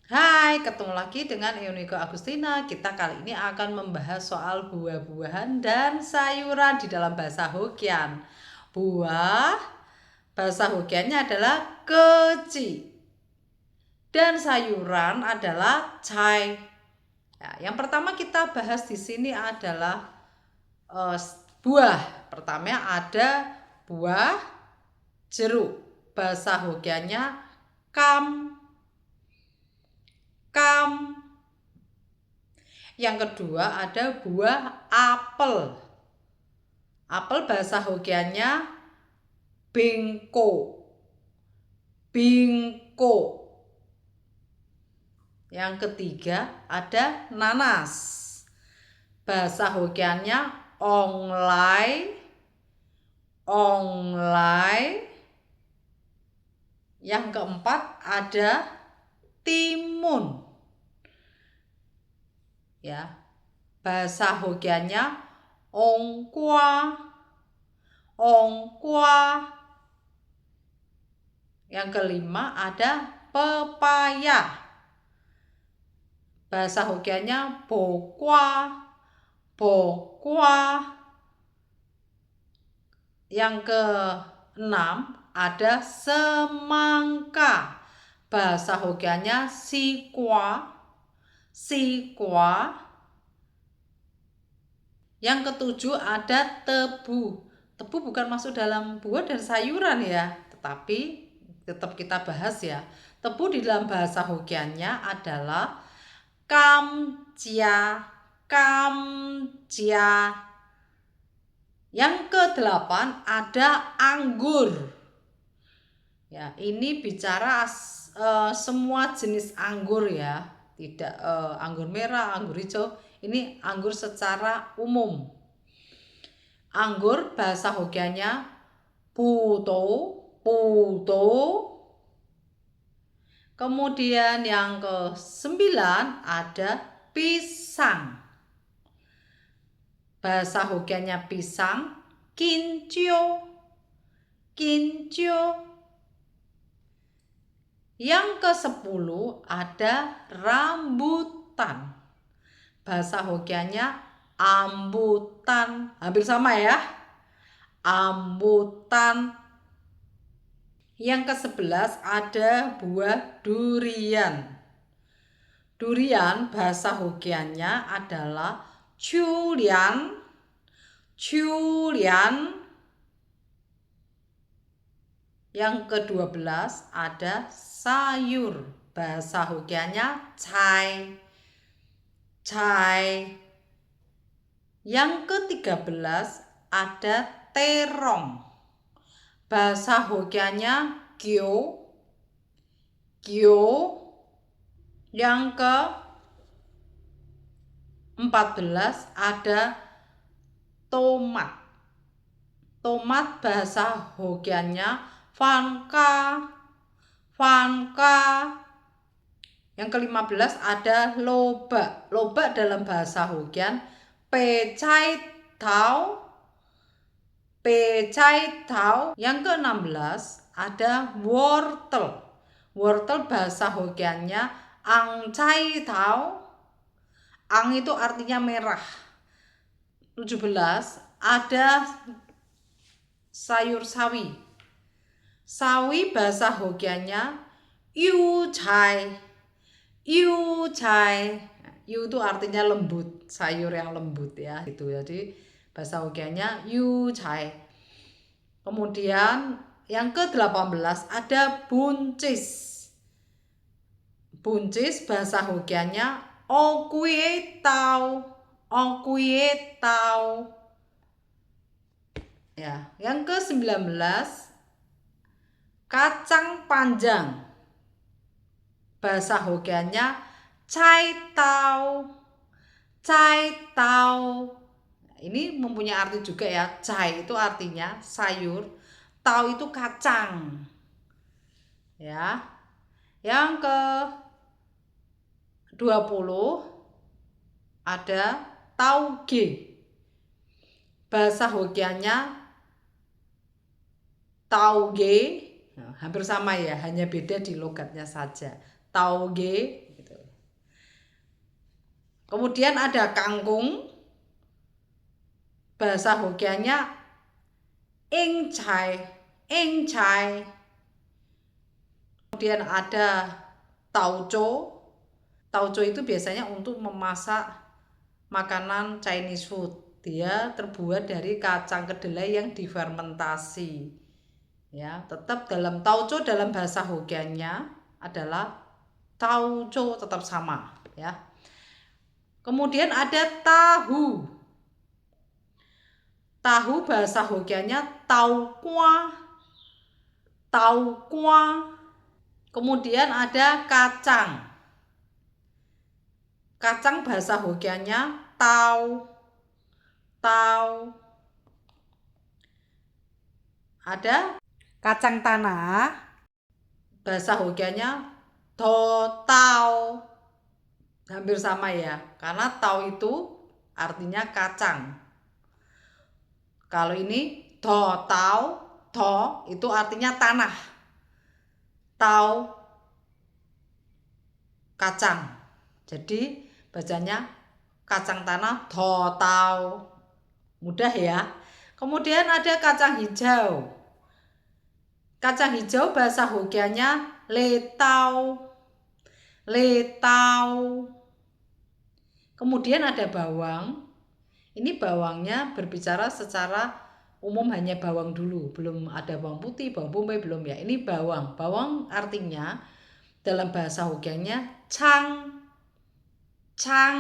Hai, ketemu lagi dengan Euniko Agustina. Kita kali ini akan membahas soal buah-buahan dan sayuran di dalam bahasa Hokkien. Buah, bahasa Hokkiennya adalah keci. Dan sayuran adalah chai. Ya, yang pertama kita bahas di sini adalah eh, buah. Pertama ada buah jeruk. Bahasa Hokkiennya kam. Kam. Yang kedua ada buah apel. Apel bahasa Hokkiennya bingko. Bingko. Yang ketiga ada nanas. Bahasa Hokkiennya onglai. Onglai. Yang keempat ada timun. Ya. Bahasa Hokkiennya ongkwa. Ongkwa. Yang kelima ada pepaya. Bahasa Hokkiennya bokwa. Bokwa. Yang keenam ada semangka. Bahasa Hokkiennya sikwa. Sikwa. Yang ketujuh ada tebu. Tebu bukan masuk dalam buah dan sayuran ya, tetapi tetap kita bahas ya. Tebu di dalam bahasa Hokkiennya adalah kamjia. Kamjia. Yang kedelapan ada anggur. Ya, ini bicara semua jenis anggur ya, tidak anggur merah, anggur hijau. Ini anggur secara umum. Anggur bahasa Hokkiennya puto, puto. Kemudian yang ke-9 ada pisang. Bahasa Hokkiennya pisang, kincio. Kincio. Yang ke-10 ada rambutan. Bahasa Hokkiennya ambutan. Hampir sama ya. Ambutan. Yang ke-11 ada buah durian. Durian bahasa Hokkiennya adalah chulian. Chulian. Yang ke-12 ada sayur. Bahasa Hokkiennya cai. Cai. Yang ke-13 ada terong. Bahasa Hokkiennya gyo. Gyo. Yang ke-14 ada tomat. Tomat bahasa Hokkiennya vanka. Vanka. Yang ke-15 ada lobak. Lobak dalam bahasa Hokkien pecai tau. Pecai tau. Yang ke-16 ada wortel. Wortel bahasa Hokkiennya ang cai tau. Ang itu artinya merah. 17 ada sayur sawi. Sawi bahasa Hokkiennya yu cai. Yu cai. Yu itu artinya lembut, sayur yang lembut ya gitu. Jadi bahasa Hokkiennya yu cai. Kemudian yang ke-18 ada buncis. Buncis bahasa Hokkiennya okuye tau. Okuye tau. Ya, yang ke-19 kacang panjang. Bahasa Hokkiennya cai tau. Cai tau. Ini mempunyai arti juga ya. Cai itu artinya sayur, tau itu kacang. Ya. Yang ke-20 ada tauge. Bahasa Hokkiennya tauge. Nah, hampir sama ya, hanya beda di logatnya saja. Tauge Kemudian ada kangkung, bahasa Hokkiannya ingcai, ingcai. Kemudian ada tauco. Tauco itu biasanya untuk memasak makanan Chinese food. Dia terbuat dari kacang kedelai yang difermentasi. Ya, tetap dalam tauco dalam bahasa Hokkiannya adalah tauco, tetap sama ya. Kemudian ada tahu. Tahu bahasa Hokkiannya tau kwa. Tau kwa. Kemudian ada kacang. Kacang bahasa Hokkiannya tau. Tau. Ada kacang tanah. Bahasa Hokkiannya do tau. Hampir sama ya, karena tau itu artinya kacang. Kalau ini do tau, do itu artinya tanah. Tau kacang. Jadi bacanya kacang tanah do tau. Mudah ya. Kemudian ada kacang hijau. Kacang hijau bahasa Hokkiannya letau. Letau. Kemudian ada bawang. Ini bawangnya berbicara secara umum hanya bawang dulu, belum ada bawang putih, bawang bombay belum ya. Ini bawang. Bawang artinya dalam bahasa Hokkiannya cang. Cang.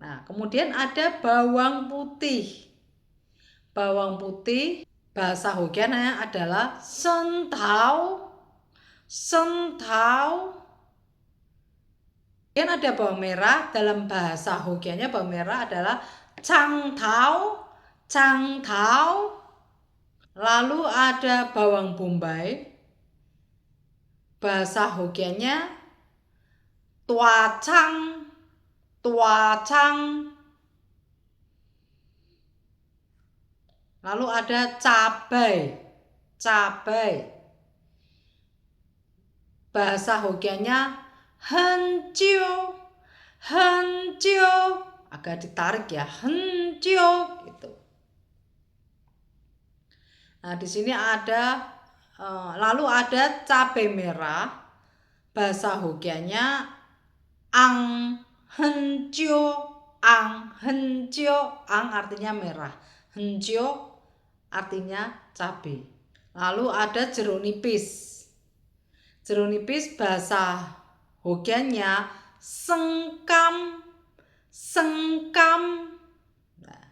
Nah, kemudian ada bawang putih. Bawang putih bahasa Hokkiannya adalah sentau. Sentau. Kemudian ada bawang merah, dalam bahasa Hokkiannya bawang merah adalah cang tau. Cang tau. Lalu ada bawang bombay. Bahasa Hokkiannya tua cang. Tua cang. Lalu ada cabai. Cabai. Bahasa Hokkiannya henjiu. Henjiu. Agak ditarik ya. Henjiu gitu. Nah, di sini ada lalu ada cabai merah. Bahasa Hokkiannya ang henjiu. Ang henjiu. Ang artinya merah. Henjiu artinya cabai. Lalu ada jeruk nipis. Jeruk nipis bahasa Hokkiannya sengkam. Sengkam. Nah,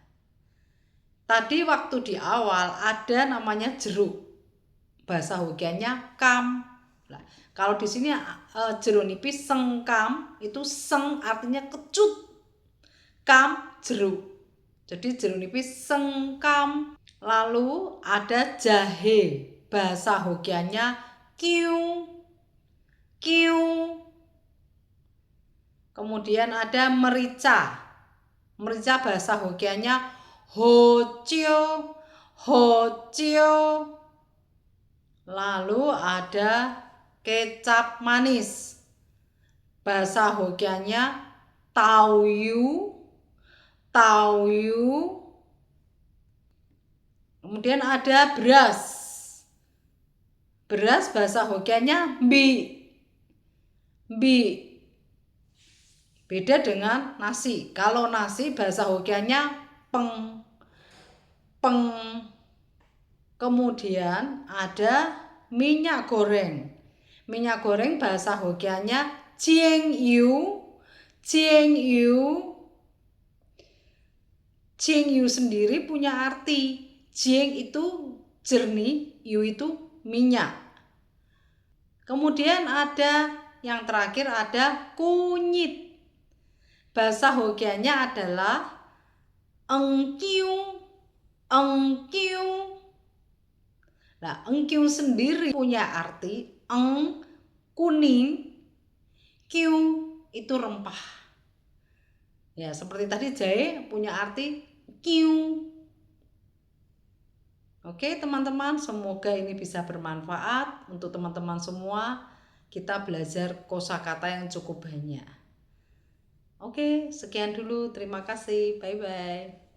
tadi waktu di awal ada namanya jeruk. Bahasa Hokkiannya kam. Nah, kalau di sini jeruk nipis sengkam, itu seng artinya kecut. Kam jeruk. Jadi jeruk nipis sengkam. Lalu ada jahe. Bahasa Hokkiannya kiu. Kiu. Kemudian ada merica. Merica bahasa Hokkiannya hojiu. Hojiu. Lalu ada kecap manis. Bahasa Hokkiannya taoyu. Taoyu. Kemudian ada beras. Beras bahasa Hokkiannya bi. Bi. Beda dengan nasi. Kalau nasi bahasa Hokkiannya peng. Peng. Kemudian ada minyak goreng. Minyak goreng bahasa Hokkiannya jieng yu. Jieng yu. Jieng yu sendiri punya arti. Jieng itu jernih, yu itu minyak. Kemudian ada yang terakhir ada kunyit. Bahasa Hokkiannya adalah engkiu. Engkiu. Nah, engkiu sendiri punya arti eng kuning, kiu itu rempah. Ya, seperti tadi jahe punya arti kiu. Oke, teman-teman, semoga ini bisa bermanfaat untuk teman-teman semua. Kita belajar kosakata yang cukup banyak. Oke, sekian dulu. Terima kasih. Bye-bye.